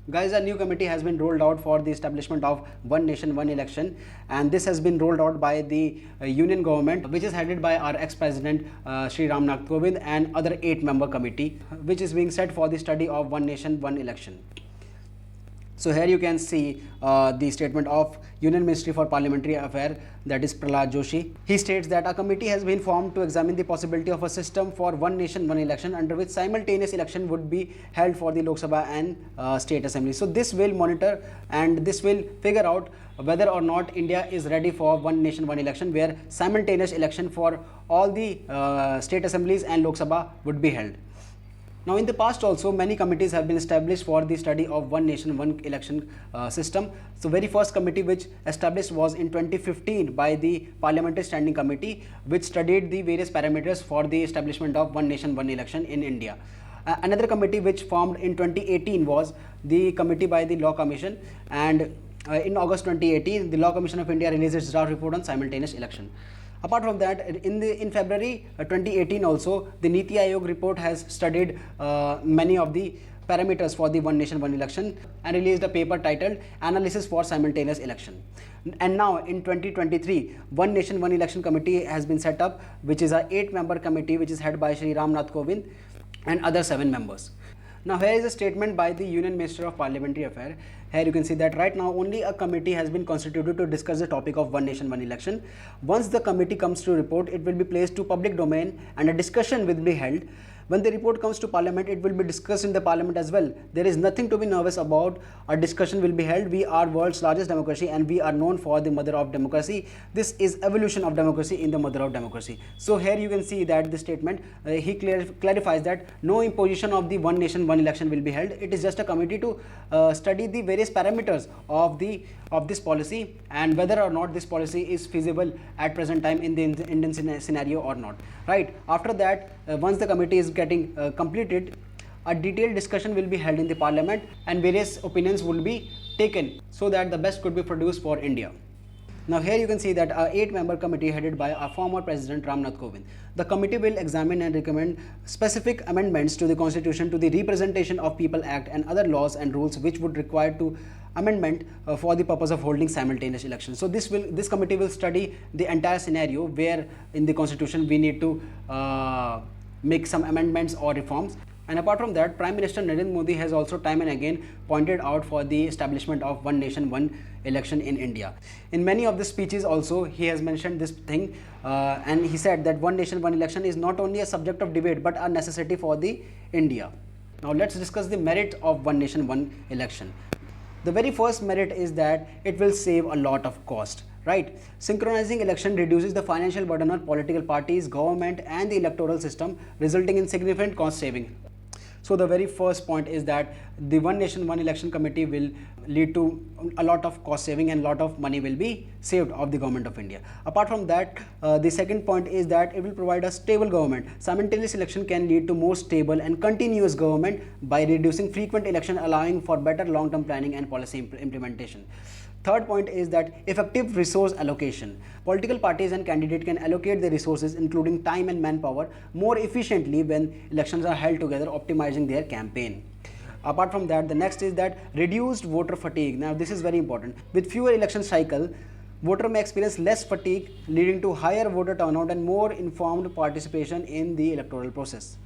Guys, a new committee has been rolled out for the establishment of One Nation, One Election, and this has been rolled out by the Union government, which is headed by our ex-president Shri Ramnath Kovind, and other 8-member committee, which is being set for the study of One Nation, One Election. So here you can see the statement of Union Ministry for Parliamentary Affairs, that is Prahlad Joshi. He states that a committee has been formed to examine the possibility of a system for One Nation, One Election, under which simultaneous election would be held for the Lok Sabha and State Assembly. So this will monitor and this will figure out whether or not India is ready for One Nation, One Election, where simultaneous election for all the state assemblies and Lok Sabha would be held. Now, in the past also, many committees have been established for the study of One Nation, One Election system. So, very first committee which established was in 2015 by the Parliamentary Standing Committee, which studied the various parameters for the establishment of One Nation, One Election in India. Another committee which formed in 2018 was the committee by the Law Commission, and in August 2018, the Law Commission of India released its draft report on simultaneous election. Apart from that, in February 2018 also, the Niti Aayog report has studied many of the parameters for the One Nation, One Election and released a paper titled Analysis for Simultaneous Election. And now in 2023, One Nation, One Election committee has been set up, which is a 8-member committee which is headed by Shri Ramnath Kovind and other 7 members. Now here is a statement by the Union Minister of Parliamentary Affairs. Here you can see that right now only a committee has been constituted to discuss the topic of One Nation, One Election. Once the committee comes to report, it will be placed to public domain and a discussion will be held. When the report comes to Parliament, it will be discussed in the Parliament as well. There is nothing to be nervous about. A discussion will be held. We are world's largest democracy and we are known for the mother of democracy. This is evolution of democracy in the mother of democracy. So here you can see that the statement, he clarifies that no imposition of the One Nation, One Election will be held. It is just a committee to study the various parameters of this policy and whether or not this policy is feasible at present time in the Indian scenario or not. Right. After that, once the committee is getting completed, a detailed discussion will be held in the Parliament and various opinions will be taken so that the best could be produced for India. Now here you can see that a 8-member committee headed by our former President Ramnath Kovind. The committee will examine and recommend specific amendments to the Constitution, to the Representation of People Act and other laws and rules which would require to amendment for the purpose of holding simultaneous elections. So this committee will study the entire scenario where in the Constitution we need to make some amendments or reforms. And apart from that, Prime Minister Narendra Modi has also time and again pointed out for the establishment of One Nation, One Election in India. In many of the speeches also, he has mentioned this thing and he said that One Nation, One Election is not only a subject of debate but a necessity for the India. Now let's discuss the merit of One Nation, One Election. The very first merit is that it will save a lot of cost. Right? Synchronizing election reduces the financial burden on political parties, government and the electoral system, resulting in significant cost saving. So the very first point is that the One Nation, One Election committee will lead to a lot of cost saving and a lot of money will be saved of the government of India. Apart from that, the second point is that it will provide a stable government. Simultaneous election can lead to more stable and continuous government by reducing frequent election, allowing for better long-term planning and policy implementation. Third point is that effective resource allocation. Political parties and candidates can allocate their resources, including time and manpower, more efficiently when elections are held together, optimizing their campaign. Apart from that, the next is that reduced voter fatigue. Now, this is very important. With fewer election cycle, voter may experience less fatigue, leading to higher voter turnout and more informed participation in the electoral process.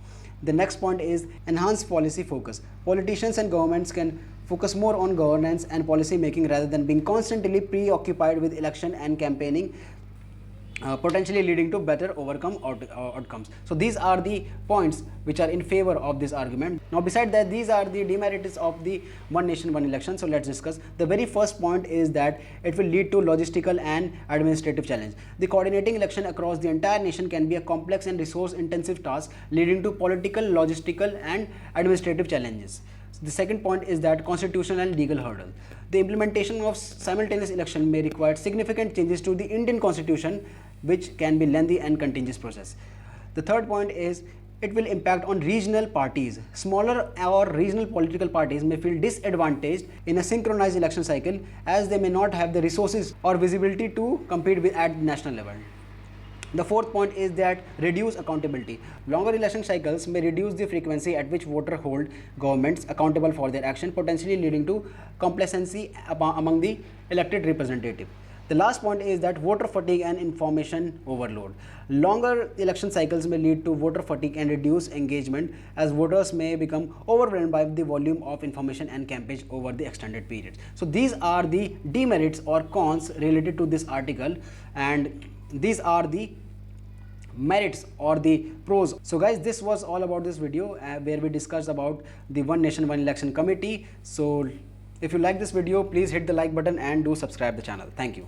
The next point is enhanced policy focus. Politicians and governments can focus more on governance and policy making rather than being constantly preoccupied with election and campaigning, potentially leading to better outcomes. So these are the points which are in favor of this argument. Now beside that, these are the demerits of the One Nation, One Election. So let's discuss. The very first point is that it will lead to logistical and administrative challenge. The coordinating election across the entire nation can be a complex and resource intensive task, leading to political, logistical and administrative challenges. The second point is that constitutional and legal hurdle. The implementation of simultaneous election may require significant changes to the Indian constitution, which can be lengthy and contentious process. The third point is it will impact on regional parties. Smaller or regional political parties may feel disadvantaged in a synchronized election cycle as they may not have the resources or visibility to compete with at national level. The fourth point is that reduce accountability. Longer election cycles may reduce the frequency at which voters hold governments accountable for their action, potentially leading to complacency among the elected representative. The last point is that voter fatigue and information overload. Longer election cycles may lead to voter fatigue and reduce engagement, as voters may become overwhelmed by the volume of information and campaigns over the extended periods. So these are the demerits or cons related to this article, and these are the merits or the pros. So guys, this was all about this video where we discussed about the One Nation One Election Committee. So if you like this video, please hit the like button and do subscribe the channel. Thank you.